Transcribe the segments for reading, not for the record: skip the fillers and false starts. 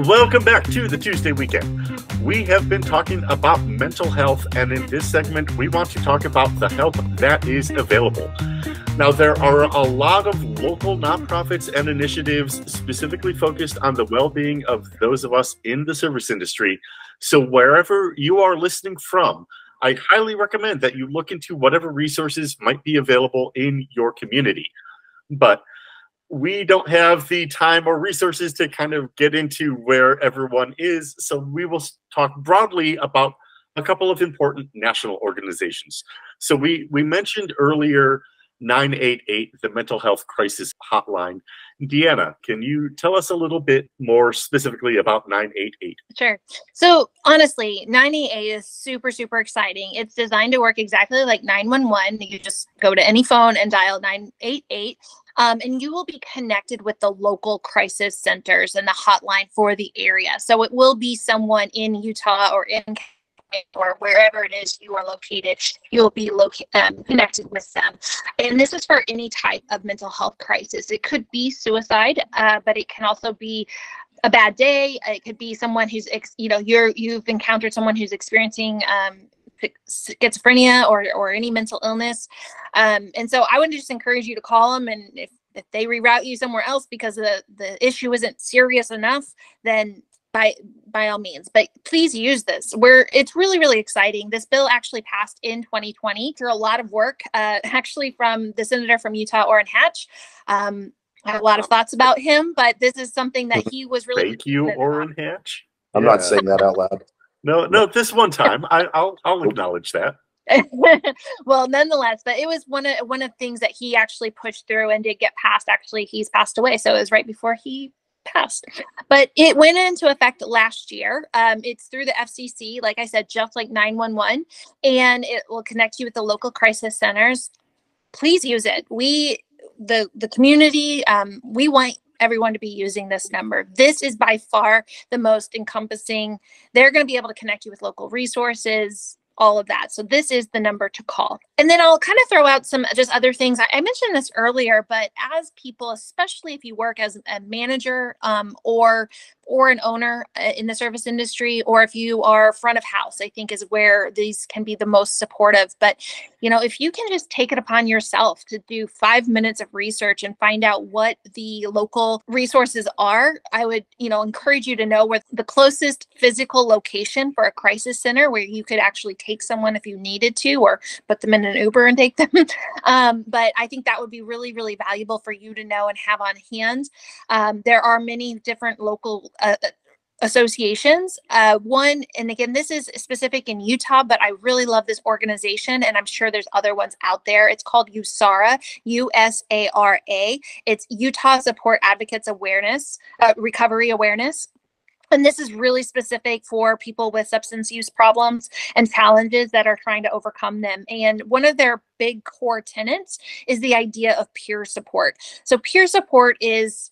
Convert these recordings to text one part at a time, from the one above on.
Welcome back to the Tuesday Weekend. We have been talking about mental health, and in this segment, we want to talk about the help that is available. Now, there are a lot of local nonprofits and initiatives specifically focused on the well-being of those of us in the service industry. So wherever you are listening from, I highly recommend that you look into whatever resources might be available in your community. But we don't have the time or resources to kind of get into where everyone is, so we will talk broadly about a couple of important national organizations. So we mentioned earlier 988, the mental health crisis hotline. Deanna, can you tell us a little bit more specifically about 988? Sure. So honestly, 988 is super, super exciting. It's designed to work exactly like 911. You just go to any phone and dial 988. And you will be connected with the local crisis centers and the hotline for the area. So it will be someone in Utah or in or wherever it is you are located, you'll be connected with them. And this is for any type of mental health crisis. It could be suicide, but it can also be a bad day. It could be someone who's, you've encountered someone who's experiencing schizophrenia or any mental illness. And so I would just encourage you to call them, and if they reroute you somewhere else because the issue isn't serious enough, then by all means. But please use this. It's really, really exciting. This bill actually passed in 2020 through a lot of work, actually from the senator from Utah, Orrin Hatch. I have a lot of thoughts about him, but this is something that he was really. Thank you, Orrin Hatch. I'm not saying that out loud. No, this one time I'll acknowledge that. Well, nonetheless, but it was one of the things that he actually pushed through and did get passed. Actually, he's passed away, so it was right before he passed. But it went into effect last year. It's through the FCC, like I said, just like 911, and it will connect you with the local crisis centers. Please use it. The community, we want everyone to be using this number. This is by far the most encompassing. They're going to be able to connect you with local resources, all of that. So this is the number to call. And then I'll kind of throw out some just other things. I mentioned this earlier, but as people, especially if you work as a manager or an owner in the service industry, or if you are front of house, I think is where these can be the most supportive. But, if you can just take it upon yourself to do 5 minutes of research and find out what the local resources are, I would, encourage you to know where the closest physical location for a crisis center where you could actually take someone if you needed to, or put them in an Uber and take them. But I think that would be really, really valuable for you to know and have on hand. There are many different local associations. One, and again, this is specific in Utah, but I really love this organization, and I'm sure there's other ones out there. It's called USARA, USARA. It's Utah Support Advocates Awareness, Recovery Awareness. And this is really specific for people with substance use problems and challenges that are trying to overcome them. And one of their big core tenets is the idea of peer support. So peer support is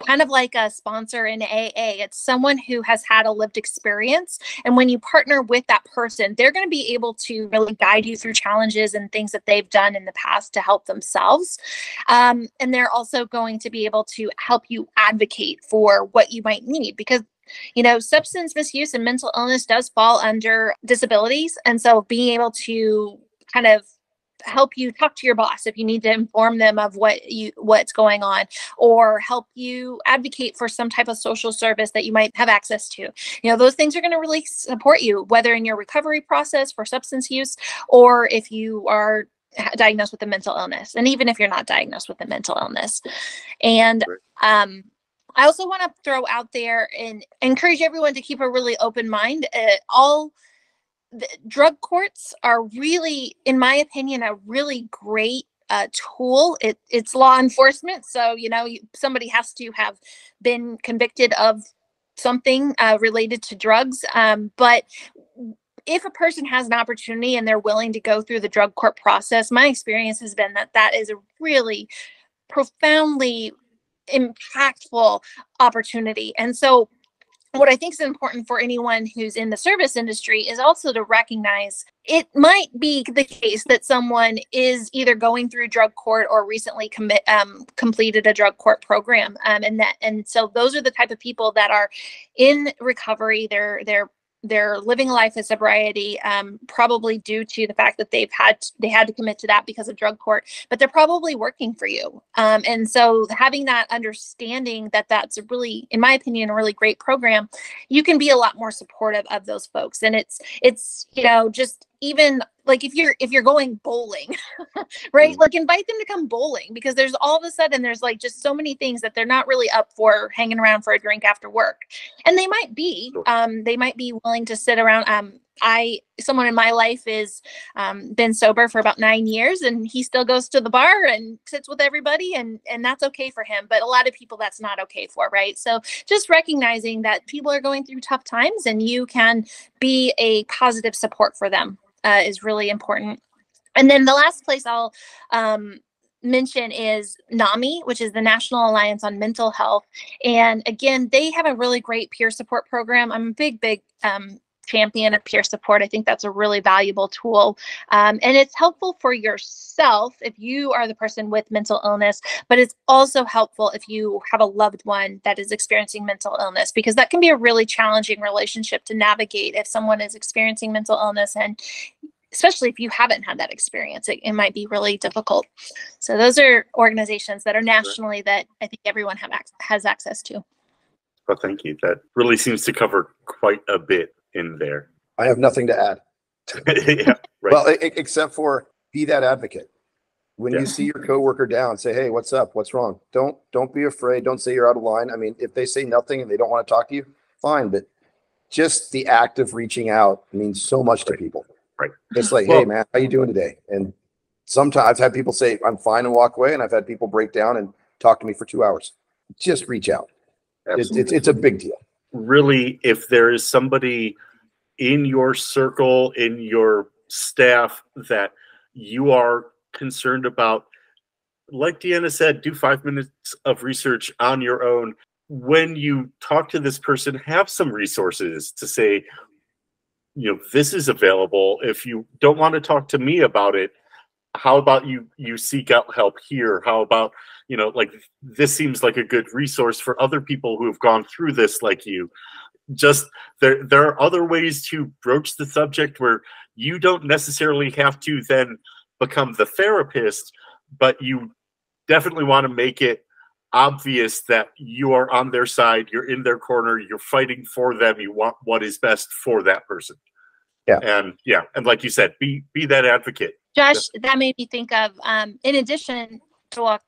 kind of like a sponsor in AA. It's someone who has had a lived experience. And when you partner with that person, they're going to be able to really guide you through challenges and things that they've done in the past to help themselves. And they're also going to be able to help you advocate for what you might need, because substance misuse and mental illness does fall under disabilities. And so being able to kind of help you talk to your boss if you need to inform them of what's going on, or help you advocate for some type of social service that you might have access to. Those things are going to really support you, whether in your recovery process for substance use, or if you are diagnosed with a mental illness, and even if you're not diagnosed with a mental illness. And I also want to throw out there and encourage everyone to keep a really open mind. All the drug courts are really, in my opinion, a really great tool. It's law enforcement. So, somebody has to have been convicted of something related to drugs. But if a person has an opportunity and they're willing to go through the drug court process, my experience has been that is a really profoundly impactful opportunity. And so what I think is important for anyone who's in the service industry is also to recognize it might be the case that someone is either going through drug court or recently completed a drug court program, and so those are the type of people that are in recovery. They're living a life of sobriety, probably due to the fact that they had to commit to that because of drug court, but they're probably working for you. And so having that understanding that that's really, in my opinion, a really great program, you can be a lot more supportive of those folks. And it's, just even like if you're going bowling, right? Like invite them to come bowling, because there's all of a sudden there's like just so many things that they're not really up for hanging around for a drink after work. And they might be willing to sit around. Someone in my life is been sober for about 9 years, and he still goes to the bar and sits with everybody, and that's okay for him. But a lot of people that's not okay for, right? So just recognizing that people are going through tough times and you can be a positive support for them is really important. And then the last place I'll mention is NAMI, which is the National Alliance on Mental Health. And again, they have a really great peer support program. I'm a big champion of peer support. I think that's a really valuable tool. And it's helpful for yourself if you are the person with mental illness, but it's also helpful if you have a loved one that is experiencing mental illness, because that can be a really challenging relationship to navigate if someone is experiencing mental illness, and especially if you haven't had that experience, it might be really difficult. So those are organizations that are nationally that I think everyone has access to. Well, thank you. That really seems to cover quite a bit in there. I have nothing to add. Yeah, right. Well, except for be that advocate. When you see your coworker down, say, hey, what's up? What's wrong? Don't be afraid. Don't say you're out of line. I mean, if they say nothing and they don't want to talk to you, fine. But just the act of reaching out means so much to people. Right. It's like, hey, man, how you doing today? And sometimes I've had people say, I'm fine, and walk away. And I've had people break down and talk to me for 2 hours. Just reach out. It's a big deal. Really, if there is somebody in your circle, in your staff that you are concerned about, like Deanna said, do 5 minutes of research on your own. When you talk to this person, have some resources to say, this is available. If you don't want to talk to me about it, how about you seek out help here? How about, like, this seems like a good resource for other people who have gone through this like you. Just there are other ways to broach the subject where you don't necessarily have to then become the therapist, but you definitely want to make it obvious that you are on their side, you're in their corner, you're fighting for them, you want what is best for that person. And like you said, be that advocate. Josh, that made me think of in addition to what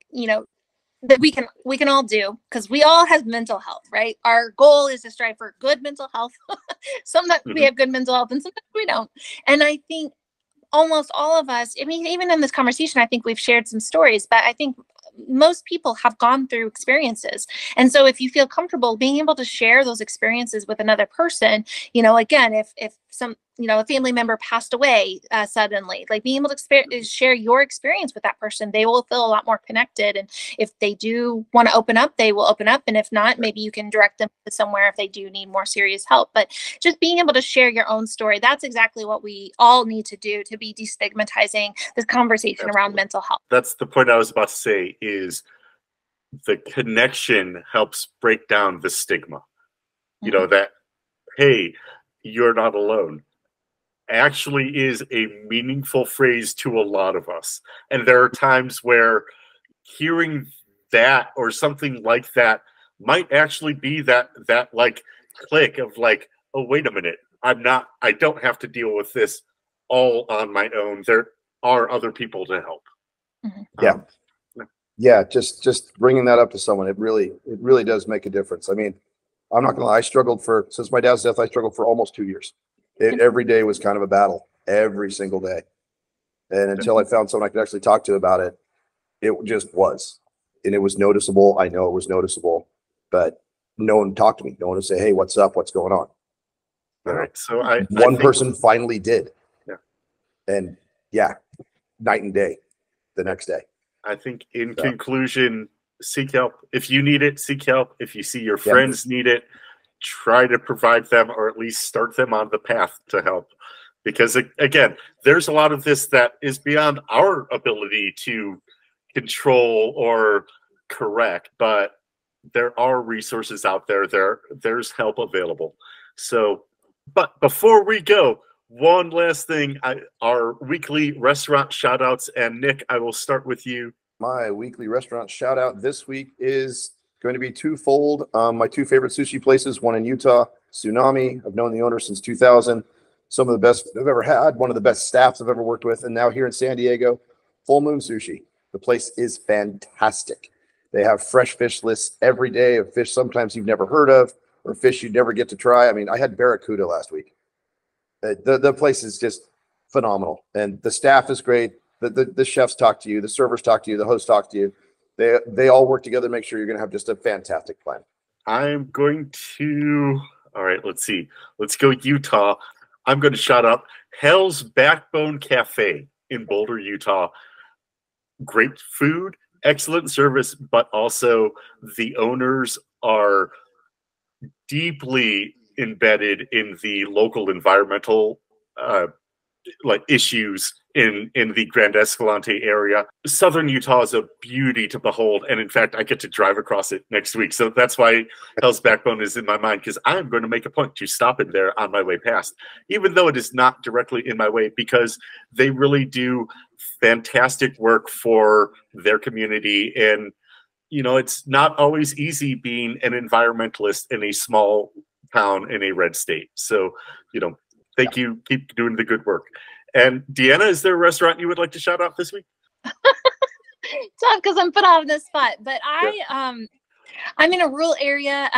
that we can all do, because we all have mental health, right? Our goal is to strive for good mental health. Sometimes we have good mental health and sometimes we don't. And I think almost all of us, I mean, even in this conversation, I think we've shared some stories, but I think most people have gone through experiences. And so if you feel comfortable being able to share those experiences with another person, again, if some, a family member passed away suddenly, like being able to share your experience with that person, they will feel a lot more connected. And if they do want to open up, they will open up. And if not, maybe you can direct them to somewhere if they do need more serious help. But just being able to share your own story, that's exactly what we all need to do to be destigmatizing this conversation around mental health. That's the point I was about to say, is the connection helps break down the stigma. That, hey, you're not alone, actually is a meaningful phrase to a lot of us. And there are times where hearing that or something like that might actually be that like click of like, oh, wait a minute, I don't have to deal with this all on my own. There are other people to help. Just bringing that up to someone, it really does make a difference. I mean, I'm not gonna lie, since my dad's death, I struggled for almost 2 years. Every day was kind of a battle, every single day. And until I found someone I could actually talk to about it, it just was. And it was noticeable. I know it was noticeable, but no one talked to me. No one would say, hey, what's up? What's going on? All right. So one person finally did. Yeah. And night and day the next day. I think in conclusion, seek help. If you need it, seek help. If you see your friends need it, try to provide them, or at least start them on the path to help. Because again, there's a lot of this that is beyond our ability to control or correct, but there are resources out there. There's help available. So, but before we go, one last thing, our weekly restaurant shout outs. And Nick, I will start with you. My weekly restaurant shout out this week is going to be twofold. My two favorite sushi places, one in Utah, NAMI. I've known the owner since 2000. Some of the best I've ever had, one of the best staffs I've ever worked with. And now here in San Diego, Full Moon Sushi. The place is fantastic. They have fresh fish lists every day of fish sometimes you've never heard of, or fish you'd never get to try. I mean, I had barracuda last week. The place is just phenomenal. And the staff is great. The chefs talk to you. The servers talk to you. The hosts talk to you. They all work together to make sure you're going to have just a fantastic plan. I'm going to, all right, let's see. Let's go Utah. I'm going to shout out Hell's Backbone Cafe in Boulder, Utah. Great food, excellent service, but also the owners are deeply embedded in the local environmental issues in the Grand Escalante area. Southern Utah is a beauty to behold, and in fact, I get to drive across it next week. So that's why Hell's Backbone is in my mind, because I'm going to make a point to stop in there on my way past, even though it is not directly in my way, because they really do fantastic work for their community. And, you know, it's not always easy being an environmentalist in a small town in a red state. So, you know, thank you. Keep doing the good work. And Deanna, is there a restaurant you would like to shout out this week? Tough, because I'm put on this spot, but I'm in a rural area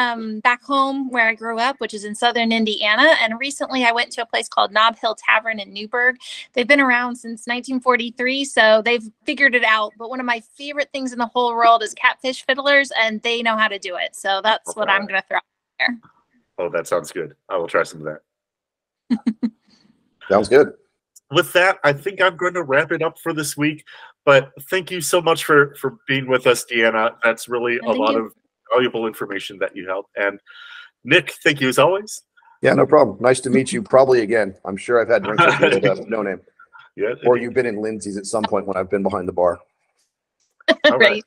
back home where I grew up, which is in southern Indiana. And recently I went to a place called Nob Hill Tavern in Newburgh. They've been around since 1943, so they've figured it out. But one of my favorite things in the whole world is catfish fiddlers, and they know how to do it. So that's what I'm going to throw out there. Oh, that sounds good. I will try some of that. Sounds good. With that, I think I'm going to wrap it up for this week. But thank you so much for being with us, Deanna. That's really a lot of valuable information that you helped. And Nick, thank you as always. Yeah, no problem. Nice to meet you. Probably again. I'm sure I've had drinks with you with no name. Yeah. Or you've been in Lindsay's at some point when I've been behind the bar. All right.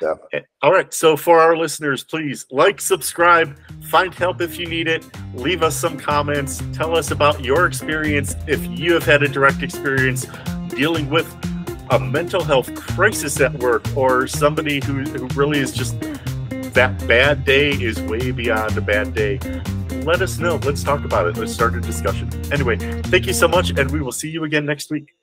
Yeah. All right. So for our listeners, please like, subscribe, find help if you need it, leave us some comments, tell us about your experience if you have had a direct experience dealing with a mental health crisis at work, or somebody who really is just, that bad day is way beyond a bad day. Let us know. Let's talk about it. Let's start a discussion. Anyway, thank you so much, and we will see you again next week.